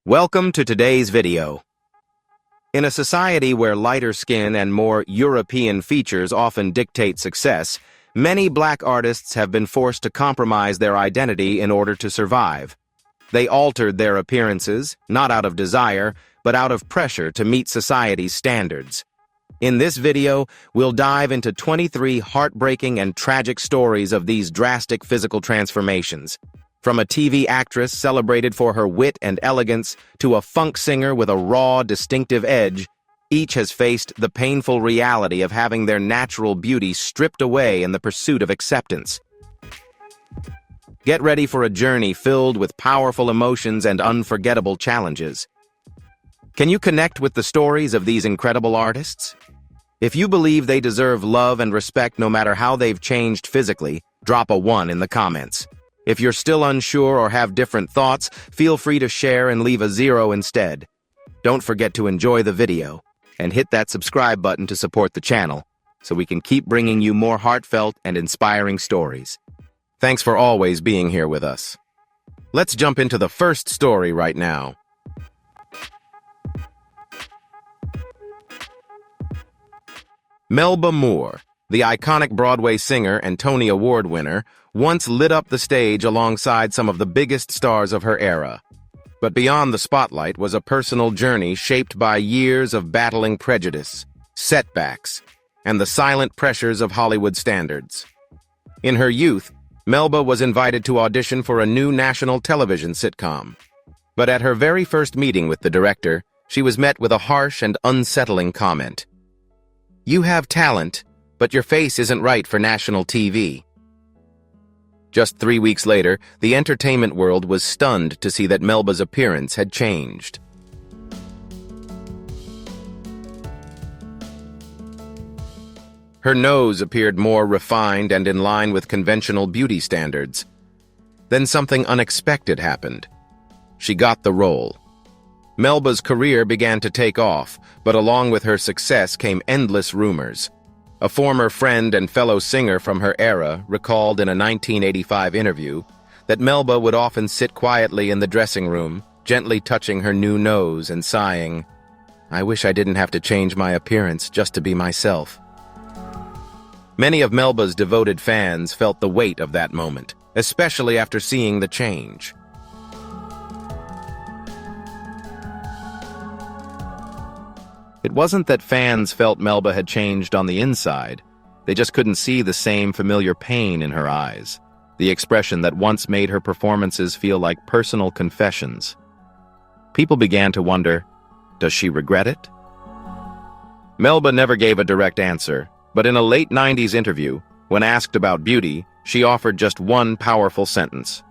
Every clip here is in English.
Welcome to today's video. In a society where lighter skin and more European features often dictate success, many black artists have been forced to compromise their identity in order to survive. They altered their appearances, not out of desire, but out of pressure to meet society's standards. In this video, we'll dive into 23 heartbreaking and tragic stories of these drastic physical transformations. From a TV actress celebrated for her wit and elegance to a funk singer with a raw, distinctive edge, each has faced the painful reality of having their natural beauty stripped away in the pursuit of acceptance. Get ready for a journey filled with powerful emotions and unforgettable challenges. Can you connect with the stories of these incredible artists? If you believe they deserve love and respect no matter how they've changed physically, drop a 1 in the comments. If you're still unsure or have different thoughts, feel free to share and leave a 0 instead. Don't forget to enjoy the video and hit that subscribe button to support the channel so we can keep bringing you more heartfelt and inspiring stories. Thanks for always being here with us. Let's jump into the first story right now. Melba Moore, the iconic Broadway singer and Tony Award winner, once lit up the stage alongside some of the biggest stars of her era. But beyond the spotlight was a personal journey shaped by years of battling prejudice, setbacks, and the silent pressures of Hollywood standards. In her youth, Melba was invited to audition for a new national television sitcom. But at her very first meeting with the director, she was met with a harsh and unsettling comment. "You have talent, but your face isn't right for national TV." Just 3 weeks later, the entertainment world was stunned to see that Melba's appearance had changed. Her nose appeared more refined and in line with conventional beauty standards. Then something unexpected happened. She got the role. Melba's career began to take off, but along with her success came endless rumors. A former friend and fellow singer from her era recalled in a 1985 interview that Melba would often sit quietly in the dressing room, gently touching her new nose and sighing, "I wish I didn't have to change my appearance just to be myself." Many of Melba's devoted fans felt the weight of that moment, especially after seeing the change. It wasn't that fans felt Melba had changed on the inside. They just couldn't see the same familiar pain in her eyes, the expression that once made her performances feel like personal confessions. People began to wonder, does she regret it? Melba never gave a direct answer, but in a late 90s interview, when asked about beauty, she offered just one powerful sentence.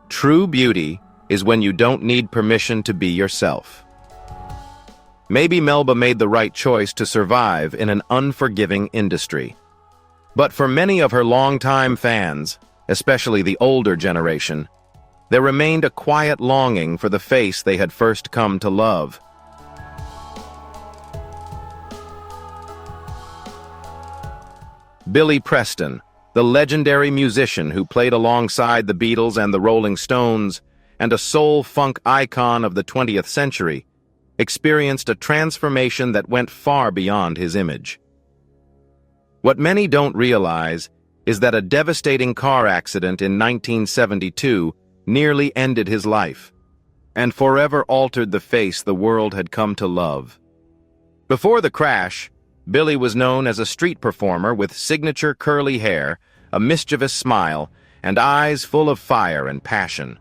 "True beauty is when you don't need permission to be yourself." Maybe Melba made the right choice to survive in an unforgiving industry. But for many of her longtime fans, especially the older generation, there remained a quiet longing for the face they had first come to love. Billy Preston, the legendary musician who played alongside the Beatles and the Rolling Stones, and a soul-funk icon of the 20th century, experienced a transformation that went far beyond his image. What many don't realize is that a devastating car accident in 1972 nearly ended his life, and forever altered the face the world had come to love. Before the crash, Billy was known as a street performer with signature curly hair, a mischievous smile, and eyes full of fire and passion.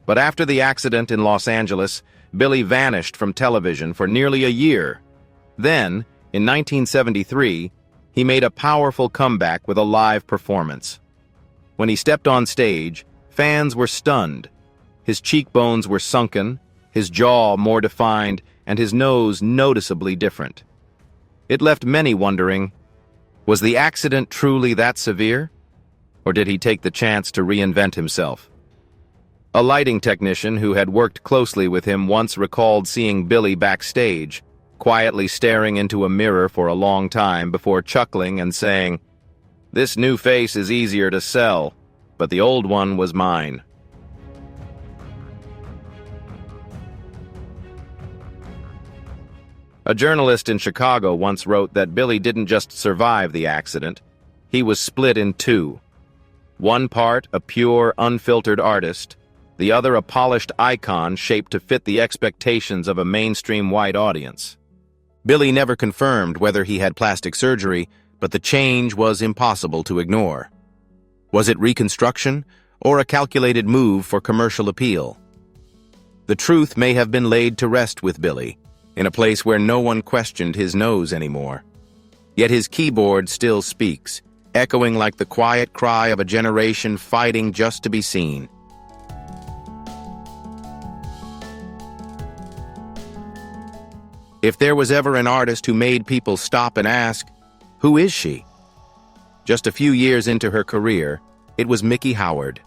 But after the accident in Los Angeles, Billy vanished from television for nearly a year. Then, in 1973, he made a powerful comeback with a live performance. When he stepped on stage, fans were stunned. His cheekbones were sunken, his jaw more defined, and his nose noticeably different. It left many wondering, was the accident truly that severe? Or did he take the chance to reinvent himself? A lighting technician who had worked closely with him once recalled seeing Billy backstage, quietly staring into a mirror for a long time before chuckling and saying, This new face is easier to sell, but the old one was mine. A journalist in Chicago once wrote that Billy didn't just survive the accident, he was split in two. One part a pure, unfiltered artist, the other a polished icon shaped to fit the expectations of a mainstream white audience. Billy never confirmed whether he had plastic surgery, but the change was impossible to ignore. Was it reconstruction or a calculated move for commercial appeal? The truth may have been laid to rest with Billy, in a place where no one questioned his nose anymore. Yet his keyboard still speaks, echoing like the quiet cry of a generation fighting just to be seen. If there was ever an artist who made people stop and ask, "Who is she?" Just a few years into her career, it was Miki Howard.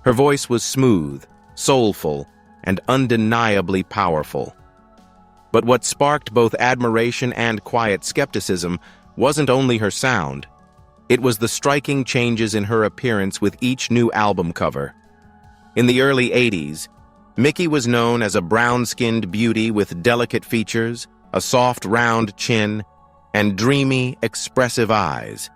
Her voice was smooth, soulful, and undeniably powerful. But what sparked both admiration and quiet skepticism wasn't only her sound. It was the striking changes in her appearance with each new album cover. In the early 80s, Miki was known as a brown-skinned beauty with delicate features, a soft, round chin, and dreamy, expressive eyes.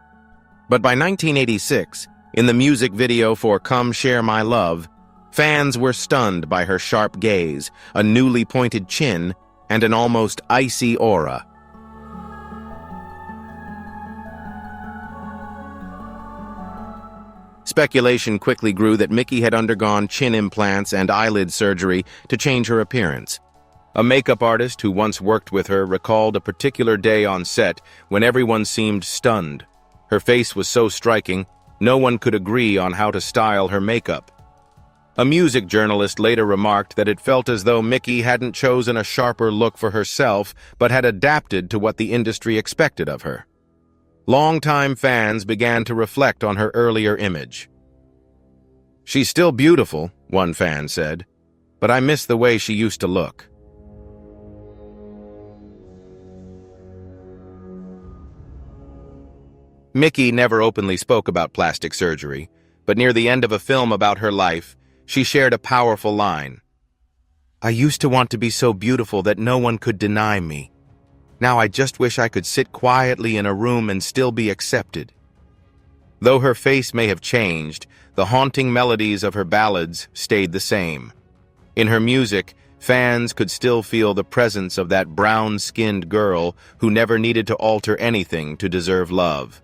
But by 1986, in the music video for Come Share My Love, fans were stunned by her sharp gaze, a newly pointed chin, and an almost icy aura. Speculation quickly grew that Miki had undergone chin implants and eyelid surgery to change her appearance. A makeup artist who once worked with her recalled a particular day on set when everyone seemed stunned. Her face was so striking, no one could agree on how to style her makeup. A music journalist later remarked that it felt as though Miki hadn't chosen a sharper look for herself, but had adapted to what the industry expected of her. Longtime fans began to reflect on her earlier image. "She's still beautiful," one fan said, "but I miss the way she used to look." Miki never openly spoke about plastic surgery, but near the end of a film about her life, she shared a powerful line. "I used to want to be so beautiful that no one could deny me. Now I just wish I could sit quietly in a room and still be accepted." Though her face may have changed, the haunting melodies of her ballads stayed the same. In her music, fans could still feel the presence of that brown-skinned girl who never needed to alter anything to deserve love.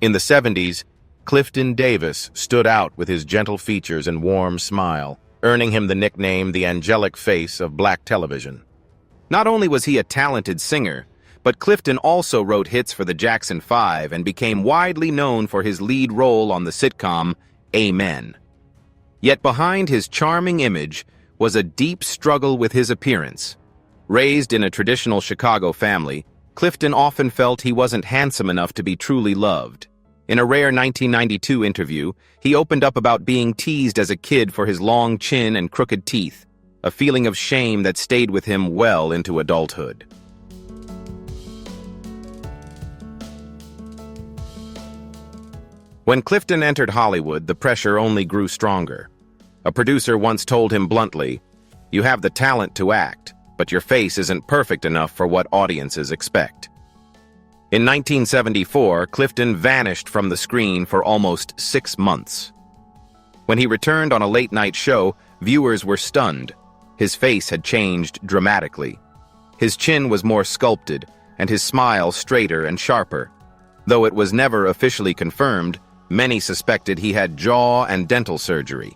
In the 70s, Clifton Davis stood out with his gentle features and warm smile, earning him the nickname the angelic face of black television. Not only was he a talented singer, but Clifton also wrote hits for the Jackson 5 and became widely known for his lead role on the sitcom Amen. Yet behind his charming image was a deep struggle with his appearance. Raised in a traditional Chicago family, Clifton often felt he wasn't handsome enough to be truly loved. In a rare 1992 interview, he opened up about being teased as a kid for his long chin and crooked teeth, a feeling of shame that stayed with him well into adulthood. When Clifton entered Hollywood, the pressure only grew stronger. A producer once told him bluntly, "You have the talent to act, but your face isn't perfect enough for what audiences expect." In 1974, Clifton vanished from the screen for almost 6 months. When he returned on a late-night show, viewers were stunned. His face had changed dramatically. His chin was more sculpted, and his smile straighter and sharper. Though it was never officially confirmed, many suspected he had jaw and dental surgery.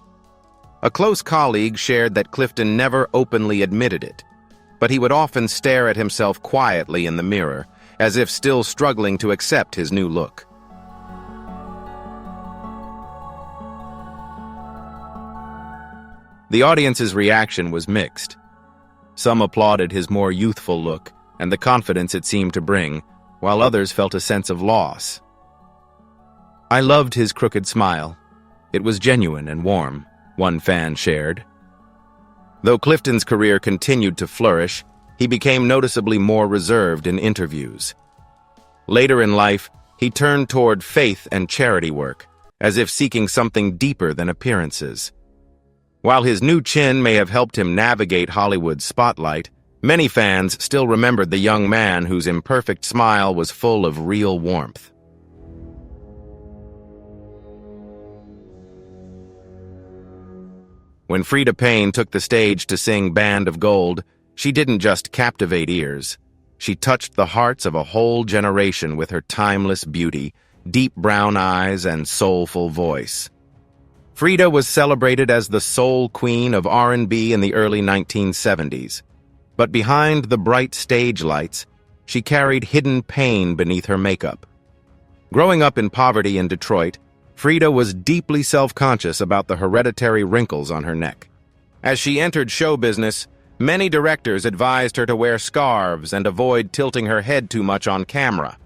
A close colleague shared that Clifton never openly admitted it, but he would often stare at himself quietly in the mirror, as if still struggling to accept his new look. The audience's reaction was mixed. Some applauded his more youthful look and the confidence it seemed to bring, while others felt a sense of loss. "I loved his crooked smile. It was genuine and warm," one fan shared. Though Clifton's career continued to flourish, he became noticeably more reserved in interviews. Later in life, he turned toward faith and charity work, as if seeking something deeper than appearances. While his new chin may have helped him navigate Hollywood's spotlight, many fans still remembered the young man whose imperfect smile was full of real warmth. When Frida Payne took the stage to sing Band of Gold, she didn't just captivate ears. She touched the hearts of a whole generation with her timeless beauty, deep brown eyes, and soulful voice. Frida was celebrated as the soul queen of R&B in the early 1970s. But behind the bright stage lights, she carried hidden pain beneath her makeup. Growing up in poverty in Detroit, Frida was deeply self-conscious about the hereditary wrinkles on her neck. As she entered show business, many directors advised her to wear scarves and avoid tilting her head too much on camera.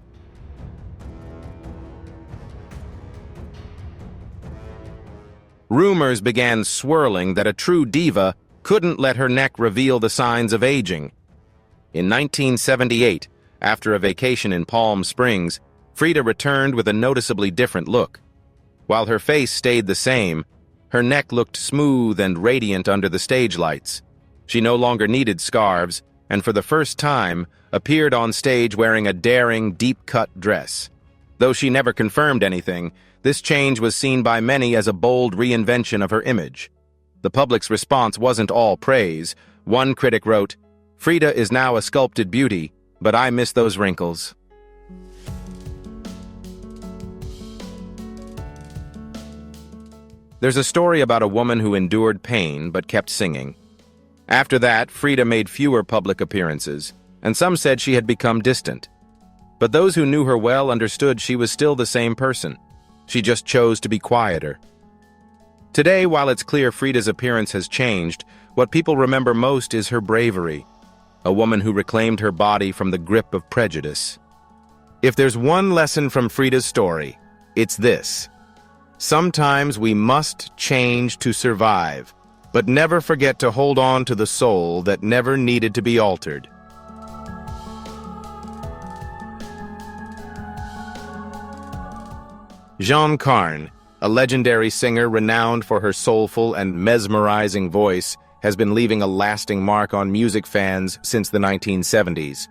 Rumors began swirling that a true diva couldn't let her neck reveal the signs of aging. In 1978, after a vacation in Palm Springs, Frida returned with a noticeably different look. While her face stayed the same, her neck looked smooth and radiant under the stage lights. She no longer needed scarves, and for the first time, appeared on stage wearing a daring, deep-cut dress. Though she never confirmed anything, this change was seen by many as a bold reinvention of her image. The public's response wasn't all praise. One critic wrote, "Frida is now a sculpted beauty, but I miss those wrinkles." There's a story about a woman who endured pain but kept singing. After that, Frida made fewer public appearances, and some said she had become distant. But those who knew her well understood she was still the same person. She just chose to be quieter. Today, while it's clear Frida's appearance has changed, what people remember most is her bravery, a woman who reclaimed her body from the grip of prejudice. If there's one lesson from Frida's story, it's this: sometimes we must change to survive, but never forget to hold on to the soul that never needed to be altered. Jean Carne, a legendary singer renowned for her soulful and mesmerizing voice, has been leaving a lasting mark on music fans since the 1970s.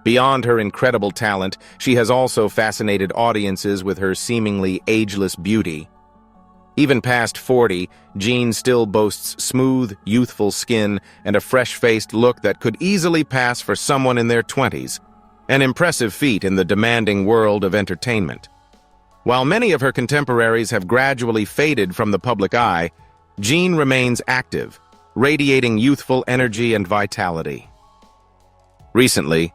Beyond her incredible talent, she has also fascinated audiences with her seemingly ageless beauty. Even past 40, Jean still boasts smooth, youthful skin and a fresh-faced look that could easily pass for someone in their 20s, an impressive feat in the demanding world of entertainment. While many of her contemporaries have gradually faded from the public eye, Jean remains active, radiating youthful energy and vitality. Recently,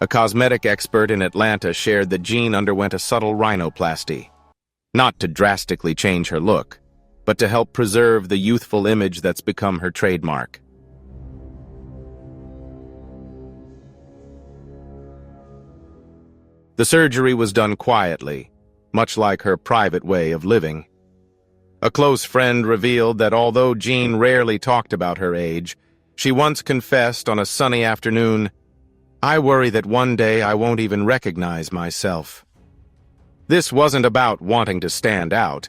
a cosmetic expert in Atlanta shared that Jean underwent a subtle rhinoplasty, not to drastically change her look, but to help preserve the youthful image that's become her trademark. The surgery was done quietly, much like her private way of living. A close friend revealed that although Jean rarely talked about her age, she once confessed on a sunny afternoon, "I worry that one day I won't even recognize myself." This wasn't about wanting to stand out.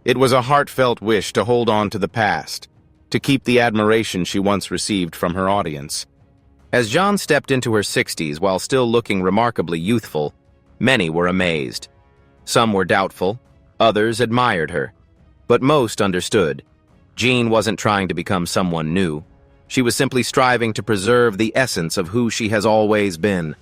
It was a heartfelt wish to hold on to the past, to keep the admiration she once received from her audience. As Jean stepped into her 60s while still looking remarkably youthful, many were amazed. Some were doubtful, others admired her. But most understood. Jean wasn't trying to become someone new. She was simply striving to preserve the essence of who she has always been.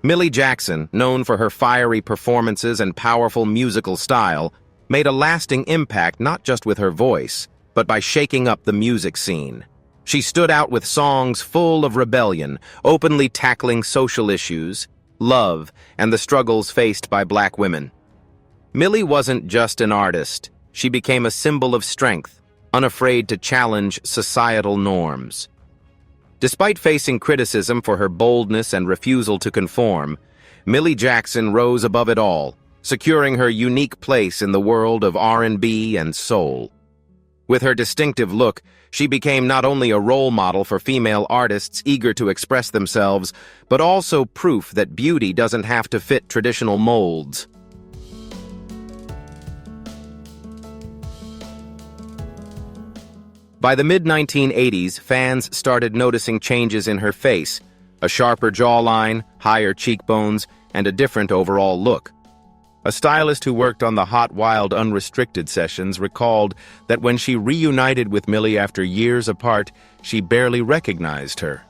Millie Jackson, known for her fiery performances and powerful musical style, made a lasting impact not just with her voice, but by shaking up the music scene. She stood out with songs full of rebellion, openly tackling social issues, love, and the struggles faced by Black women. Millie wasn't just an artist. She became a symbol of strength, unafraid to challenge societal norms. Despite facing criticism for her boldness and refusal to conform, Millie Jackson rose above it all, securing her unique place in the world of R&B and soul. With her distinctive look, she became not only a role model for female artists eager to express themselves, but also proof that beauty doesn't have to fit traditional molds. By the mid-1980s, fans started noticing changes in her face, a sharper jawline, higher cheekbones, and a different overall look. A stylist who worked on the Hot Wild Unrestricted sessions recalled that when she reunited with Millie after years apart, she barely recognized her.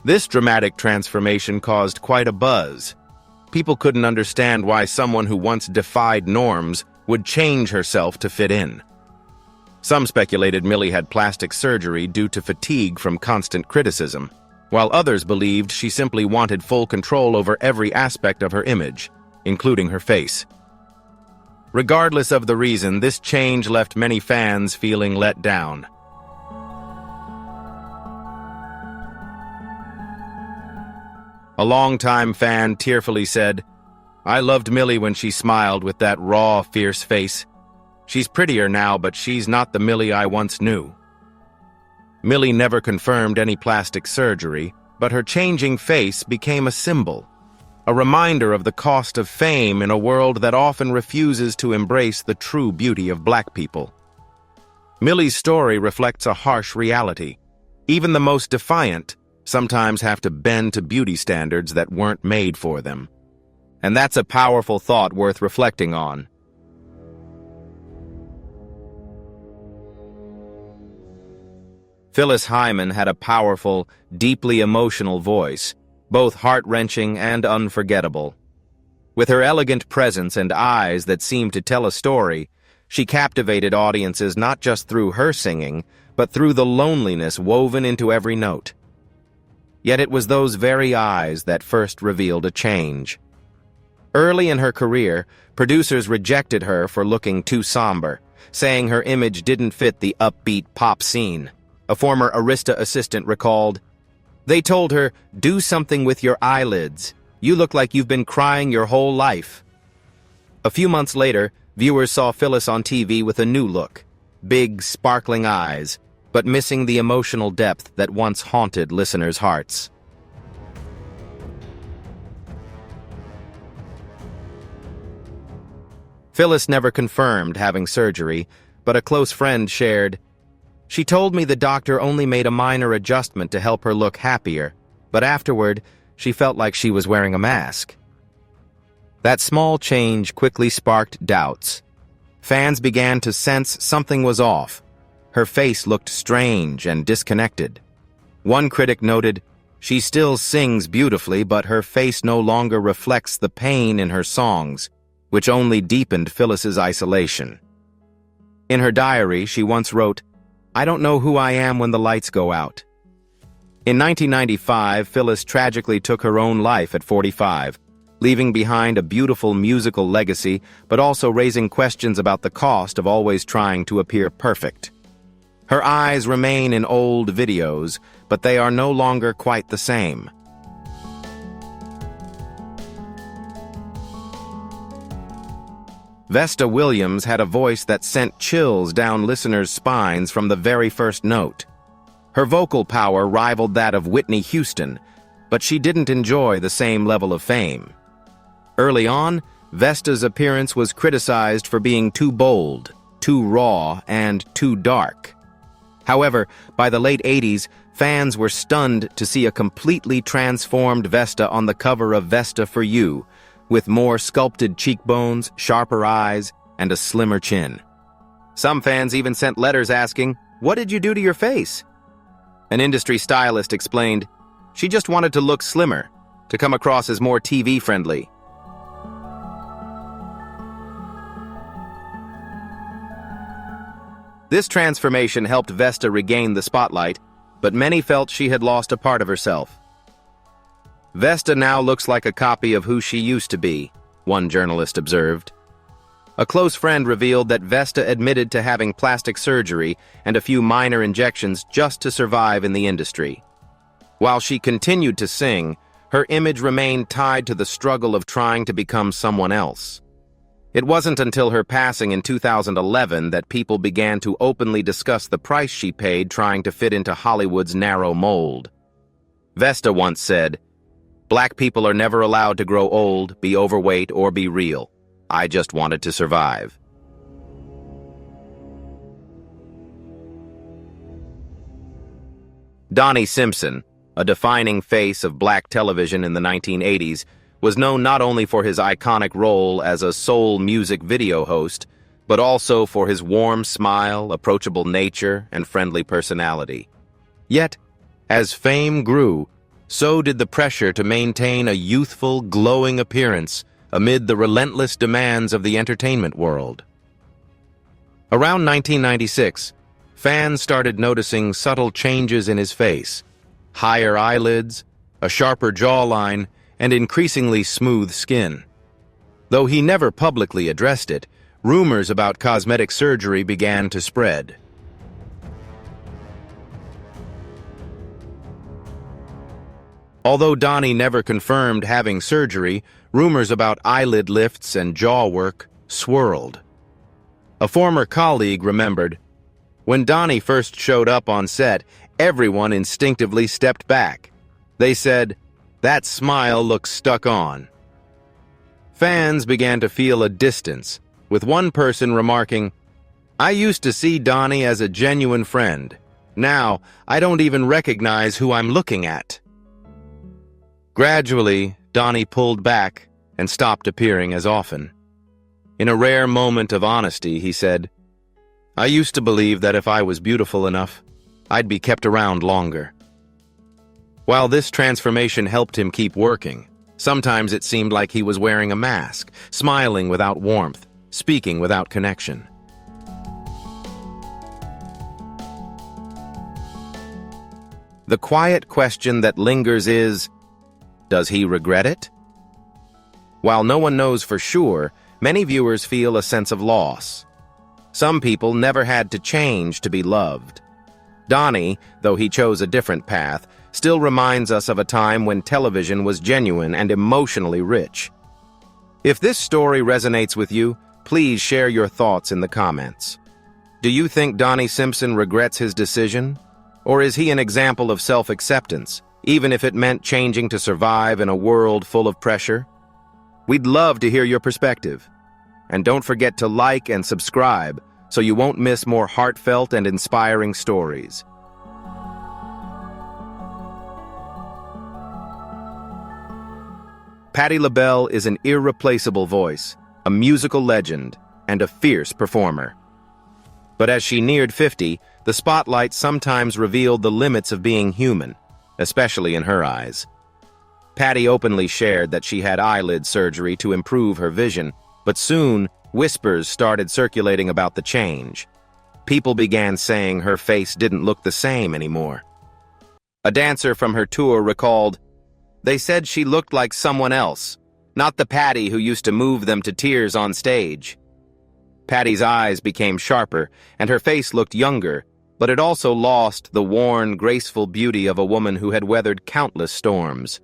This dramatic transformation caused quite a buzz. People couldn't understand why someone who once defied norms would change herself to fit in. Some speculated Millie had plastic surgery due to fatigue from constant criticism, while others believed she simply wanted full control over every aspect of her image, including her face. Regardless of the reason, this change left many fans feeling let down. A longtime fan tearfully said, "I loved Millie when she smiled with that raw, fierce face. She's prettier now, but she's not the Millie I once knew." Millie never confirmed any plastic surgery, but her changing face became a symbol, a reminder of the cost of fame in a world that often refuses to embrace the true beauty of Black people. Millie's story reflects a harsh reality. Even the most defiant sometimes have to bend to beauty standards that weren't made for them. And that's a powerful thought worth reflecting on. Phyllis Hyman had a powerful, deeply emotional voice, both heart-wrenching and unforgettable. With her elegant presence and eyes that seemed to tell a story, she captivated audiences not just through her singing, but through the loneliness woven into every note. Yet it was those very eyes that first revealed a change. Early in her career, producers rejected her for looking too somber, saying her image didn't fit the upbeat pop scene. A former Arista assistant recalled, "They told her, 'Do something with your eyelids. You look like you've been crying your whole life.'" A few months later, viewers saw Phyllis on TV with a new look, big, sparkling eyes, but missing the emotional depth that once haunted listeners' hearts. Phyllis never confirmed having surgery, but a close friend shared, "She told me the doctor only made a minor adjustment to help her look happier, but afterward, she felt like she was wearing a mask." That small change quickly sparked doubts. Fans began to sense something was off. Her face looked strange and disconnected. One critic noted, "She still sings beautifully, but her face no longer reflects the pain in her songs," which only deepened Phyllis's isolation. In her diary, she once wrote, "I don't know who I am when the lights go out." In 1995, Phyllis tragically took her own life at 45, leaving behind a beautiful musical legacy, but also raising questions about the cost of always trying to appear perfect. Her eyes remain in old videos, but they are no longer quite the same. Vesta Williams had a voice that sent chills down listeners' spines from the very first note. Her vocal power rivaled that of Whitney Houston, but she didn't enjoy the same level of fame. Early on, Vesta's appearance was criticized for being too bold, too raw, and too dark. However, by the late 80s, fans were stunned to see a completely transformed Vesta on the cover of Vesta for You, with more sculpted cheekbones, sharper eyes, and a slimmer chin. Some fans even sent letters asking, "What did you do to your face?" An industry stylist explained, "She just wanted to look slimmer, to come across as more TV-friendly." This transformation helped Vesta regain the spotlight, but many felt she had lost a part of herself. "Vesta now looks like a copy of who she used to be," one journalist observed. A close friend revealed that Vesta admitted to having plastic surgery and a few minor injections just to survive in the industry. While she continued to sing, her image remained tied to the struggle of trying to become someone else. It wasn't until her passing in 2011 that people began to openly discuss the price she paid trying to fit into Hollywood's narrow mold. Vesta once said, "Black people are never allowed to grow old, be overweight, or be real. I just wanted to survive." Donnie Simpson, a defining face of black television in the 1980s, was known not only for his iconic role as a soul music video host, but also for his warm smile, approachable nature, and friendly personality. Yet, as fame grew, so did the pressure to maintain a youthful, glowing appearance amid the relentless demands of the entertainment world. Around 1996, fans started noticing subtle changes in his face: higher eyelids, a sharper jawline, and increasingly smooth skin. Though he never publicly addressed it, rumors about cosmetic surgery began to spread. Although Donnie never confirmed having surgery, rumors about eyelid lifts and jaw work swirled. A former colleague remembered, "When Donnie first showed up on set, everyone instinctively stepped back. They said, 'That smile looks stuck on.'" Fans began to feel a distance, with one person remarking, "I used to see Donnie as a genuine friend. Now, I don't even recognize who I'm looking at." Gradually, Donnie pulled back and stopped appearing as often. In a rare moment of honesty, he said, "I used to believe that if I was beautiful enough, I'd be kept around longer." While this transformation helped him keep working, sometimes it seemed like he was wearing a mask, smiling without warmth, speaking without connection. The quiet question that lingers is, does he regret it? While no one knows for sure, many viewers feel a sense of loss. Some people never had to change to be loved. Donnie, though he chose a different path, still reminds us of a time when television was genuine and emotionally rich. If this story resonates with you, please share your thoughts in the comments. Do you think Donnie Simpson regrets his decision? Or is he an example of self-acceptance, even if it meant changing to survive in a world full of pressure? We'd love to hear your perspective. And don't forget to like and subscribe so you won't miss more heartfelt and inspiring stories. Patti LaBelle is an irreplaceable voice, a musical legend, and a fierce performer. But as she neared 50, the spotlight sometimes revealed the limits of being human, especially in her eyes. Patti openly shared that she had eyelid surgery to improve her vision, but soon, whispers started circulating about the change. People began saying her face didn't look the same anymore. A dancer from her tour recalled, "They said she looked like someone else, not the Patti who used to move them to tears on stage." Patti's eyes became sharper, and her face looked younger, but it also lost the worn, graceful beauty of a woman who had weathered countless storms.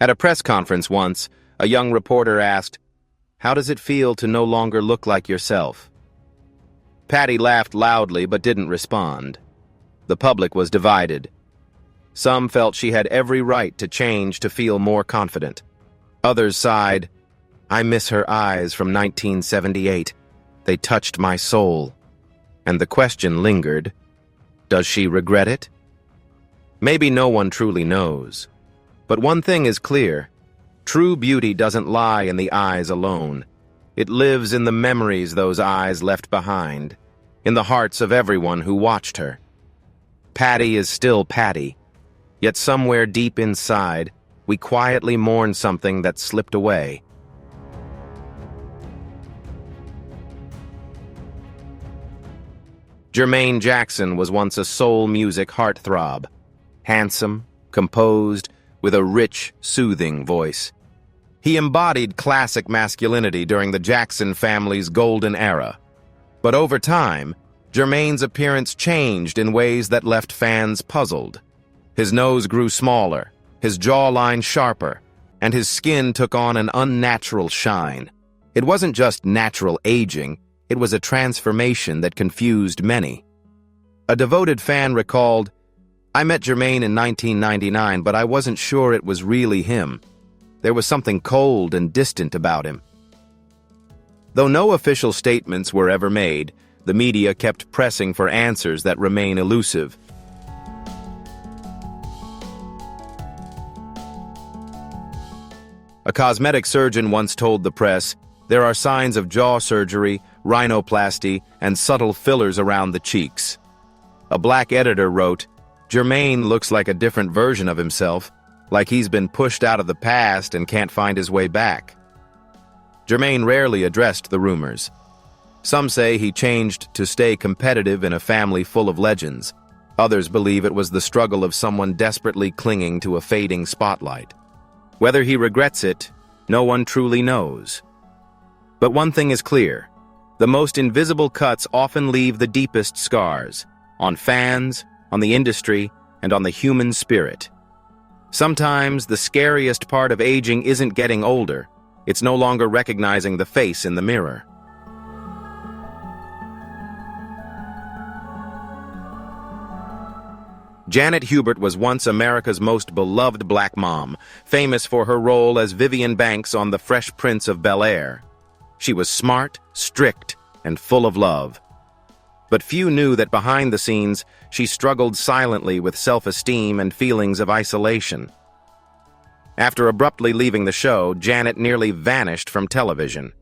At a press conference once, a young reporter asked, "How does it feel to no longer look like yourself?" Patti laughed loudly but didn't respond. The public was divided. Some felt she had every right to change to feel more confident. Others sighed, "I miss her eyes from 1978. They touched my soul." And the question lingered, does she regret it? Maybe no one truly knows. But one thing is clear, true beauty doesn't lie in the eyes alone. It lives in the memories those eyes left behind, in the hearts of everyone who watched her. Patti is still Patti, yet somewhere deep inside, we quietly mourn something that slipped away. Jermaine Jackson was once a soul music heartthrob, handsome, composed, with a rich, soothing voice. He embodied classic masculinity during the Jackson family's golden era. But over time, Jermaine's appearance changed in ways that left fans puzzled. His nose grew smaller, his jawline sharper, and his skin took on an unnatural shine. It wasn't just natural aging, it was a transformation that confused many. A devoted fan recalled, "I met Jermaine in 1999, but I wasn't sure it was really him. There was something cold and distant about him." Though no official statements were ever made, the media kept pressing for answers that remain elusive. A cosmetic surgeon once told the press, "There are signs of jaw surgery, rhinoplasty, and subtle fillers around the cheeks." A black editor wrote, "Jermaine looks like a different version of himself, like he's been pushed out of the past and can't find his way back." Jermaine rarely addressed the rumors. Some say he changed to stay competitive in a family full of legends. Others believe it was the struggle of someone desperately clinging to a fading spotlight. Whether he regrets it, no one truly knows. But one thing is clear: the most invisible cuts often leave the deepest scars, on fans, on the industry, and on the human spirit. Sometimes the scariest part of aging isn't getting older, it's no longer recognizing the face in the mirror. Janet Hubert was once America's most beloved black mom, famous for her role as Vivian Banks on The Fresh Prince of Bel-Air. She was smart, strict, and full of love. But few knew that behind the scenes, she struggled silently with self-esteem and feelings of isolation. After abruptly leaving the show, Janet nearly vanished from television.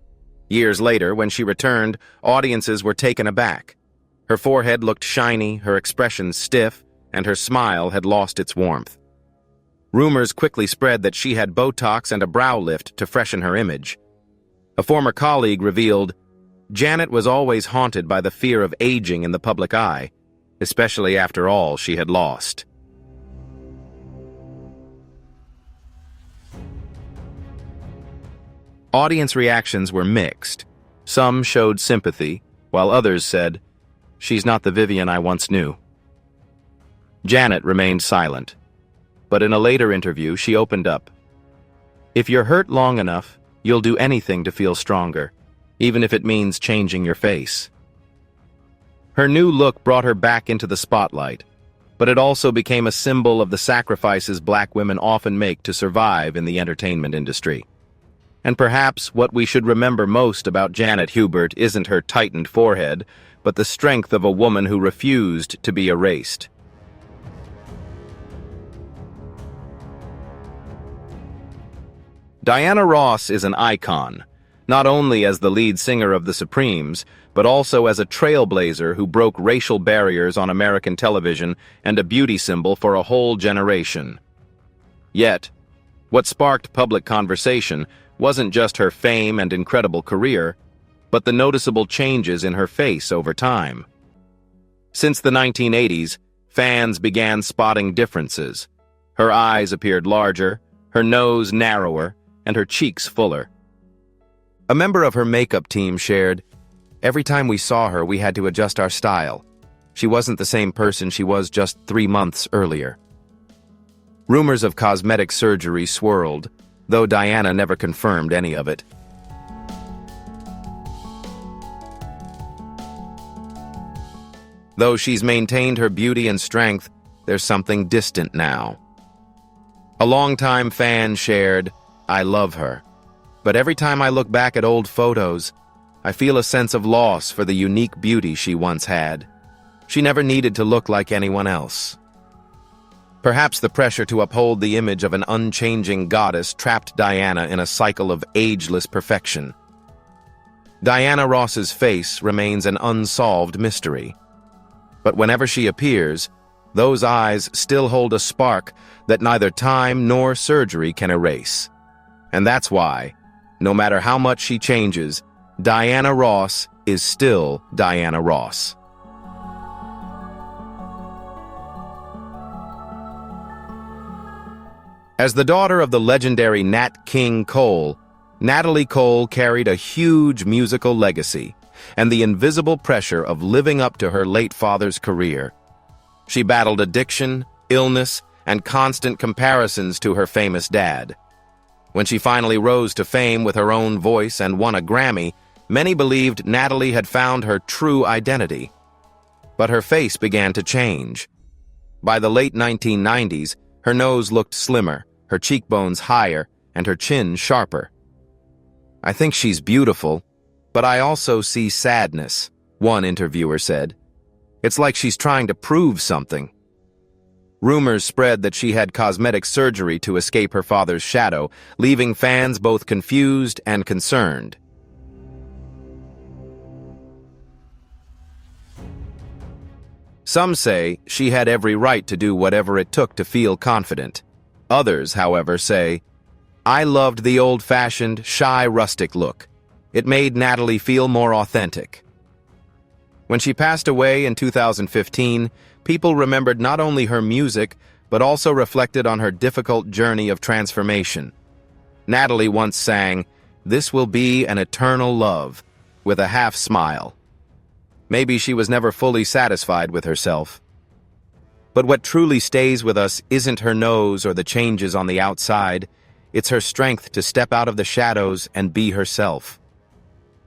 Years later, when she returned, audiences were taken aback. Her forehead looked shiny, her expression stiff, and her smile had lost its warmth. Rumors quickly spread that she had Botox and a brow lift to freshen her image. A former colleague revealed, Janet was always haunted by the fear of aging in the public eye, especially after all she had lost. Audience reactions were mixed. Some showed sympathy, while others said, "She's not the Vivian I once knew." Janet remained silent, but in a later interview she opened up. "If you're hurt long enough, you'll do anything to feel stronger, even if it means changing your face." Her new look brought her back into the spotlight, but it also became a symbol of the sacrifices black women often make to survive in the entertainment industry. And perhaps what we should remember most about Janet Hubert isn't her tightened forehead, but the strength of a woman who refused to be erased. Diana Ross is an icon, not only as the lead singer of the Supremes, but also as a trailblazer who broke racial barriers on American television and a beauty symbol for a whole generation. Yet, what sparked public conversation wasn't just her fame and incredible career, but the noticeable changes in her face over time. Since the 1980s, fans began spotting differences. Her eyes appeared larger, her nose narrower, and her cheeks fuller. A member of her makeup team shared, "Every time we saw her, we had to adjust our style. She wasn't the same person she was just 3 months earlier." Rumors of cosmetic surgery swirled, though Diana never confirmed any of it. Though she's maintained her beauty and strength, there's something distant now. A longtime fan shared, "I love her, but every time I look back at old photos, I feel a sense of loss for the unique beauty she once had. She never needed to look like anyone else." Perhaps the pressure to uphold the image of an unchanging goddess trapped Diana in a cycle of ageless perfection. Diana Ross's face remains an unsolved mystery. But whenever she appears, those eyes still hold a spark that neither time nor surgery can erase. And that's why, no matter how much she changes, Diana Ross is still Diana Ross. As the daughter of the legendary Nat King Cole, Natalie Cole carried a huge musical legacy and the invisible pressure of living up to her late father's career. She battled addiction, illness, and constant comparisons to her famous dad. When she finally rose to fame with her own voice and won a Grammy, many believed Natalie had found her true identity. But her face began to change. By the late 1990s, her nose looked slimmer, her cheekbones higher, and her chin sharper. "I think she's beautiful, but I also see sadness," one interviewer said. "It's like she's trying to prove something." Rumors spread that she had cosmetic surgery to escape her father's shadow, leaving fans both confused and concerned. Some say she had every right to do whatever it took to feel confident. Others, however, say, "I loved the old-fashioned, shy, rustic look. It made Natalie feel more authentic." When she passed away in 2015, people remembered not only her music, but also reflected on her difficult journey of transformation. Natalie once sang, "This will be an eternal love," with a half-smile. Maybe she was never fully satisfied with herself. But what truly stays with us isn't her nose or the changes on the outside. It's her strength to step out of the shadows and be herself.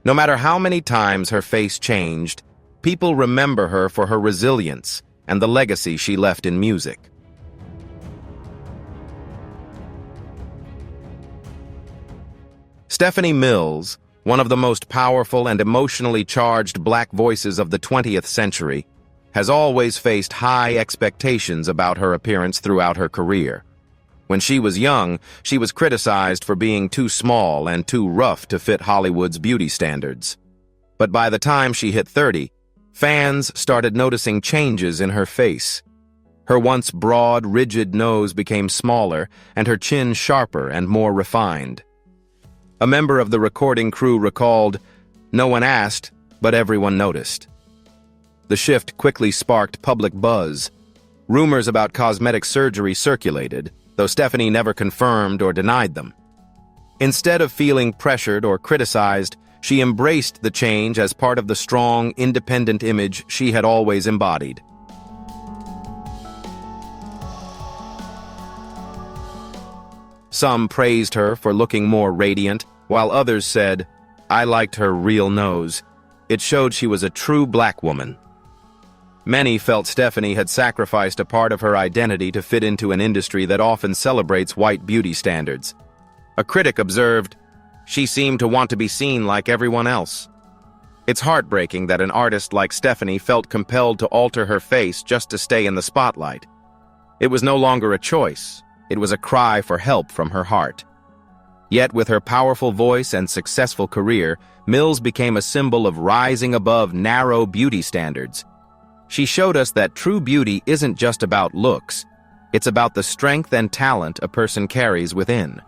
No matter how many times her face changed, people remember her for her resilience and the legacy she left in music. Stephanie Mills, one of the most powerful and emotionally charged black voices of the 20th century, has always faced high expectations about her appearance throughout her career. When she was young, she was criticized for being too small and too rough to fit Hollywood's beauty standards. But by the time she hit 30, fans started noticing changes in her face. Her once broad, rigid nose became smaller, and her chin sharper and more refined. A member of the recording crew recalled, "No one asked, but everyone noticed." The shift quickly sparked public buzz. Rumors about cosmetic surgery circulated, though Stephanie never confirmed or denied them. Instead of feeling pressured or criticized, she embraced the change as part of the strong, independent image she had always embodied. Some praised her for looking more radiant, while others said, "I liked her real nose. It showed she was a true black woman." Many felt Stephanie had sacrificed a part of her identity to fit into an industry that often celebrates white beauty standards. A critic observed, "She seemed to want to be seen like everyone else." It's heartbreaking that an artist like Stephanie felt compelled to alter her face just to stay in the spotlight. It was no longer a choice. It was a cry for help from her heart. Yet with her powerful voice and successful career, Mills became a symbol of rising above narrow beauty standards. She showed us that true beauty isn't just about looks. It's about the strength and talent a person carries within.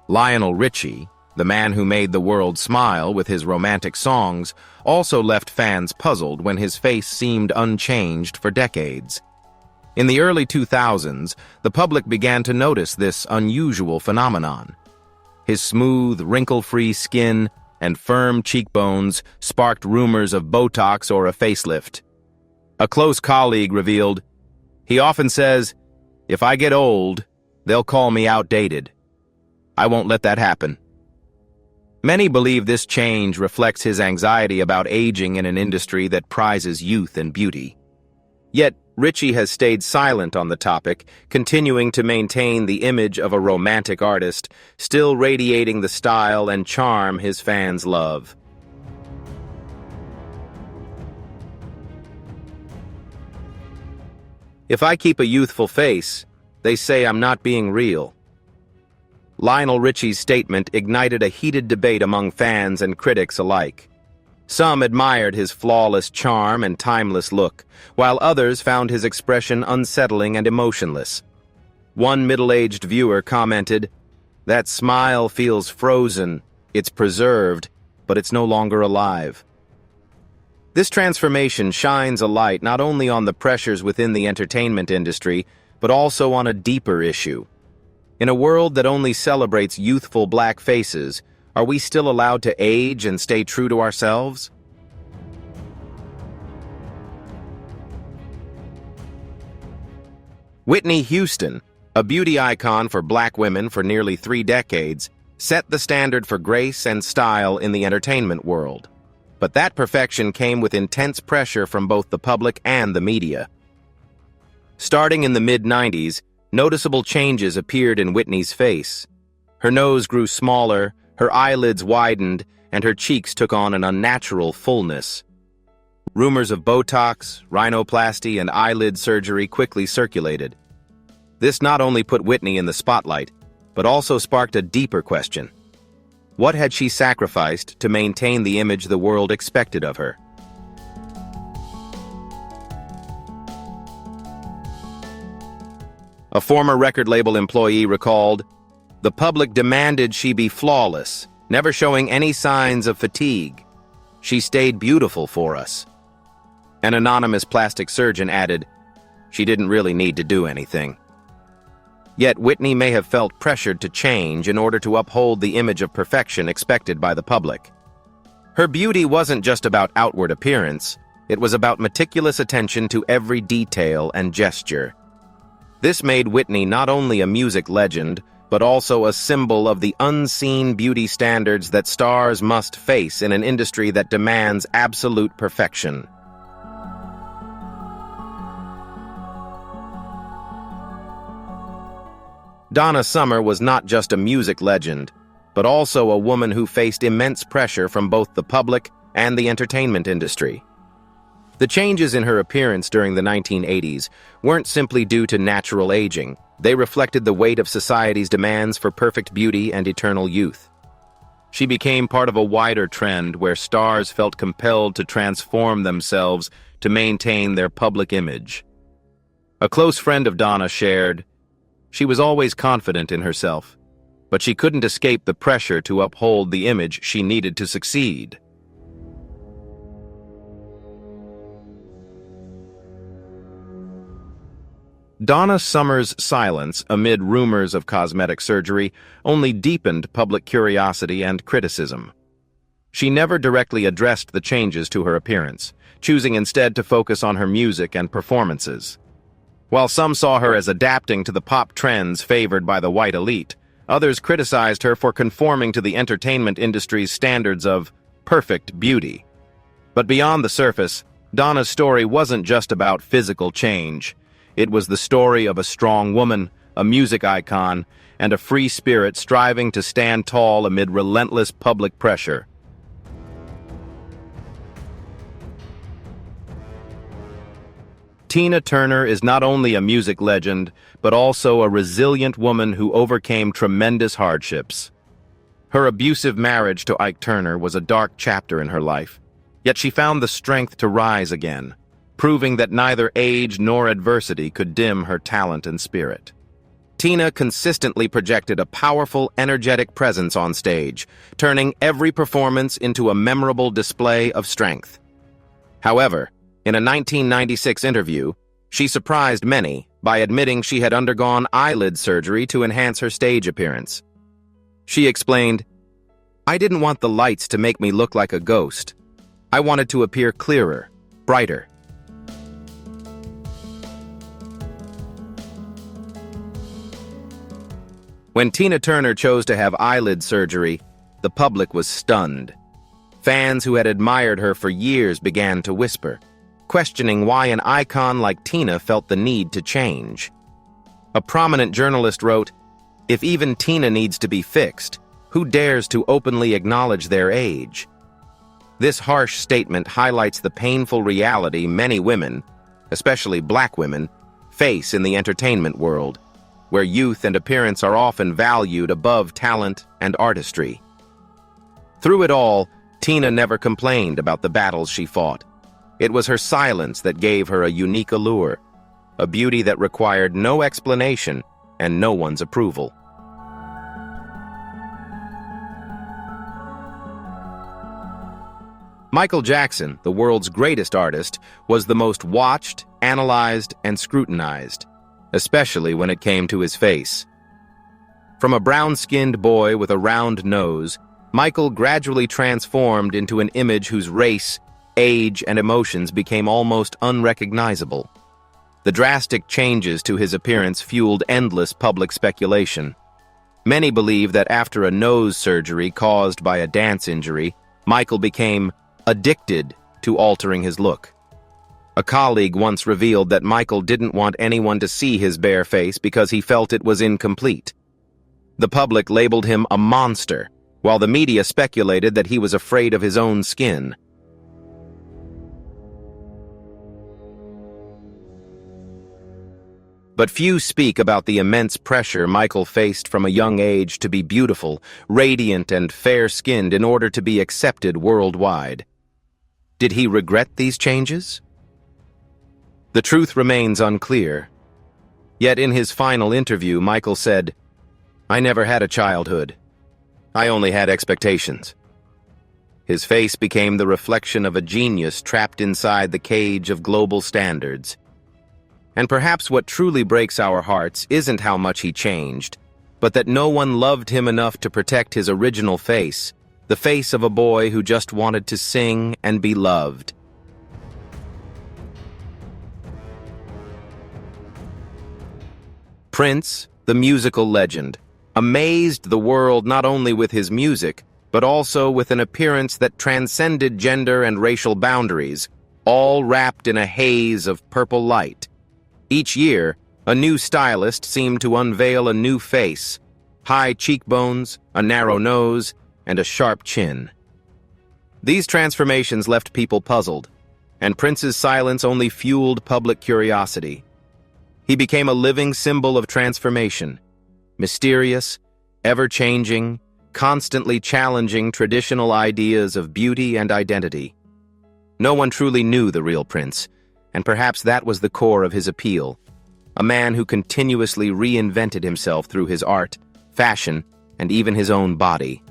Lionel Richie, the man who made the world smile with his romantic songs, also left fans puzzled when his face seemed unchanged for decades. In the early 2000s, the public began to notice this unusual phenomenon. His smooth, wrinkle-free skin and firm cheekbones sparked rumors of Botox or a facelift. A close colleague revealed, "He often says, 'If I get old, they'll call me outdated. I won't let that happen.'" Many believe this change reflects his anxiety about aging in an industry that prizes youth and beauty. Yet, Richie has stayed silent on the topic, continuing to maintain the image of a romantic artist, still radiating the style and charm his fans love. "If I keep a youthful face, they say I'm not being real." Lionel Richie's statement ignited a heated debate among fans and critics alike. Some admired his flawless charm and timeless look, while others found his expression unsettling and emotionless. One middle-aged viewer commented, "That smile feels frozen, it's preserved, but it's no longer alive." This transformation shines a light not only on the pressures within the entertainment industry, but also on a deeper issue. In a world that only celebrates youthful black faces, are we still allowed to age and stay true to ourselves? Whitney Houston, a beauty icon for black women for nearly 3 decades, set the standard for grace and style in the entertainment world. But that perfection came with intense pressure from both the public and the media. Starting in the mid-90s, noticeable changes appeared in Whitney's face. Her nose grew smaller, her eyelids widened, and her cheeks took on an unnatural fullness. Rumors of Botox, rhinoplasty, and eyelid surgery quickly circulated. This not only put Whitney in the spotlight, but also sparked a deeper question. What had she sacrificed to maintain the image the world expected of her? A former record label employee recalled, "The public demanded she be flawless, never showing any signs of fatigue. She stayed beautiful for us." An anonymous plastic surgeon added, "She didn't really need to do anything." Yet Whitney may have felt pressured to change in order to uphold the image of perfection expected by the public. Her beauty wasn't just about outward appearance, it was about meticulous attention to every detail and gesture. This made Whitney not only a music legend, but also a symbol of the unseen beauty standards that stars must face in an industry that demands absolute perfection. Donna Summer was not just a music legend, but also a woman who faced immense pressure from both the public and the entertainment industry. The changes in her appearance during the 1980s weren't simply due to natural aging. They reflected the weight of society's demands for perfect beauty and eternal youth. She became part of a wider trend where stars felt compelled to transform themselves to maintain their public image. A close friend of Donna shared, "She was always confident in herself, but she couldn't escape the pressure to uphold the image she needed to succeed." Donna Summer's silence amid rumors of cosmetic surgery only deepened public curiosity and criticism. She never directly addressed the changes to her appearance, choosing instead to focus on her music and performances. While some saw her as adapting to the pop trends favored by the white elite, others criticized her for conforming to the entertainment industry's standards of perfect beauty. But beyond the surface, Donna's story wasn't just about physical change. It was the story of a strong woman, a music icon, and a free spirit striving to stand tall amid relentless public pressure. Tina Turner is not only a music legend, but also a resilient woman who overcame tremendous hardships. Her abusive marriage to Ike Turner was a dark chapter in her life, yet she found the strength to rise again, proving that neither age nor adversity could dim her talent and spirit. Tina consistently projected a powerful, energetic presence on stage, turning every performance into a memorable display of strength. However, in a 1996 interview, she surprised many by admitting she had undergone eyelid surgery to enhance her stage appearance. She explained, "I didn't want the lights to make me look like a ghost. I wanted to appear clearer, brighter." When Tina Turner chose to have eyelid surgery, the public was stunned. Fans who had admired her for years began to whisper, questioning why an icon like Tina felt the need to change. A prominent journalist wrote, "If even Tina needs to be fixed, who dares to openly acknowledge their age?" This harsh statement highlights the painful reality many women, especially black women, face in the entertainment world, where youth and appearance are often valued above talent and artistry. Through it all, Tina never complained about the battles she fought. It was her silence that gave her a unique allure, a beauty that required no explanation and no one's approval. Michael Jackson, the world's greatest artist, was the most watched, analyzed, and scrutinized, especially when it came to his face. From a brown-skinned boy with a round nose, Michael gradually transformed into an image whose race, age, and emotions became almost unrecognizable. The drastic changes to his appearance fueled endless public speculation. Many believe that after a nose surgery caused by a dance injury, Michael became addicted to altering his look. A colleague once revealed that Michael didn't want anyone to see his bare face because he felt it was incomplete. The public labeled him a monster, while the media speculated that he was afraid of his own skin. But few speak about the immense pressure Michael faced from a young age to be beautiful, radiant, and fair-skinned in order to be accepted worldwide. Did he regret these changes? The truth remains unclear. Yet in his final interview, Michael said, "I never had a childhood. I only had expectations." His face became the reflection of a genius trapped inside the cage of global standards. And perhaps what truly breaks our hearts isn't how much he changed, but that no one loved him enough to protect his original face, the face of a boy who just wanted to sing and be loved. Prince, the musical legend, amazed the world not only with his music, but also with an appearance that transcended gender and racial boundaries, all wrapped in a haze of purple light. Each year, a new stylist seemed to unveil a new face, high cheekbones, a narrow nose, and a sharp chin. These transformations left people puzzled, and Prince's silence only fueled public curiosity. He became a living symbol of transformation, mysterious, ever-changing, constantly challenging traditional ideas of beauty and identity. No one truly knew the real Prince, and perhaps that was the core of his appeal, a man who continuously reinvented himself through his art, fashion, and even his own body.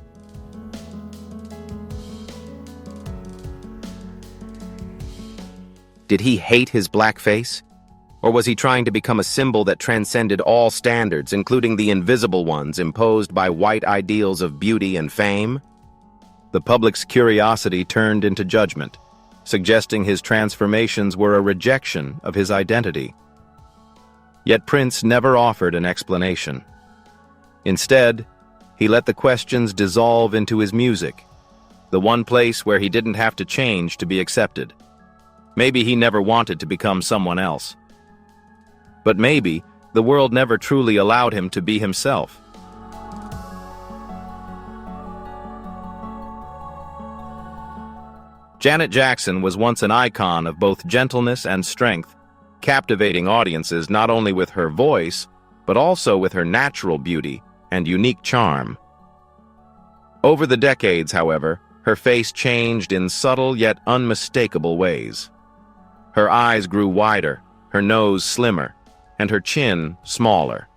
Did he hate his black face? Or was he trying to become a symbol that transcended all standards, including the invisible ones imposed by white ideals of beauty and fame? The public's curiosity turned into judgment, suggesting his transformations were a rejection of his identity. Yet Prince never offered an explanation. Instead, he let the questions dissolve into his music, the one place where he didn't have to change to be accepted. Maybe he never wanted to become someone else. But maybe the world never truly allowed him to be himself. Janet Jackson was once an icon of both gentleness and strength, captivating audiences not only with her voice, but also with her natural beauty and unique charm. Over the decades, however, her face changed in subtle yet unmistakable ways. Her eyes grew wider, her nose slimmer, and her chin smaller,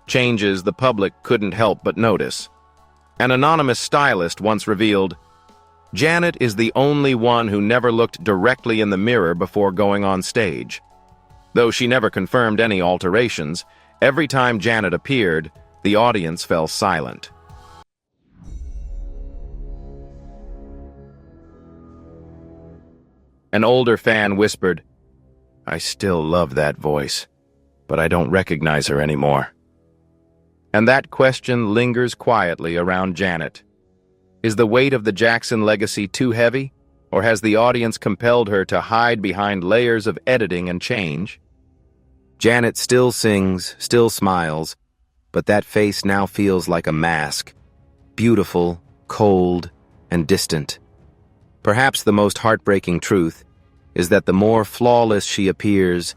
changes the public couldn't help but notice. An anonymous stylist once revealed, "Janet is the only one who never looked directly in the mirror before going on stage." Though she never confirmed any alterations, every time Janet appeared, the audience fell silent. An older fan whispered, "I still love that voice, but I don't recognize her anymore." And that question lingers quietly around Janet. Is the weight of the Jackson legacy too heavy, or has the audience compelled her to hide behind layers of editing and change? Janet still sings, still smiles, but that face now feels like a mask, beautiful, cold, and distant. Perhaps the most heartbreaking truth is that the more flawless she appears,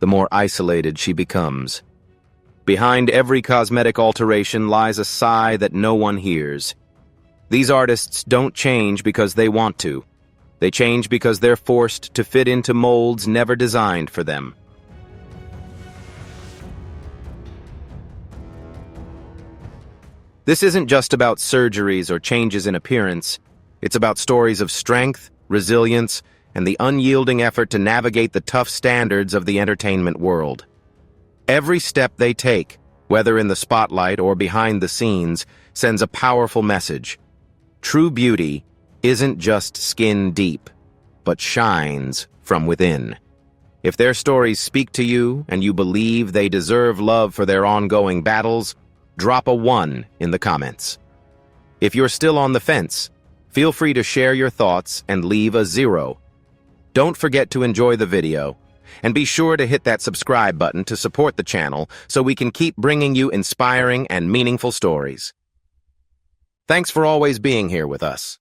the more isolated she becomes. Behind every cosmetic alteration lies a sigh that no one hears. These artists don't change because they want to. They change because they're forced to fit into molds never designed for them. This isn't just about surgeries or changes in appearance. It's about stories of strength, resilience, and the unyielding effort to navigate the tough standards of the entertainment world. Every step they take, whether in the spotlight or behind the scenes, sends a powerful message. True beauty isn't just skin deep, but shines from within. If their stories speak to you and you believe they deserve love for their ongoing battles, drop a 1 in the comments. If you're still on the fence, feel free to share your thoughts and leave a 0. Don't forget to enjoy the video, and be sure to hit that subscribe button to support the channel so we can keep bringing you inspiring and meaningful stories. Thanks for always being here with us.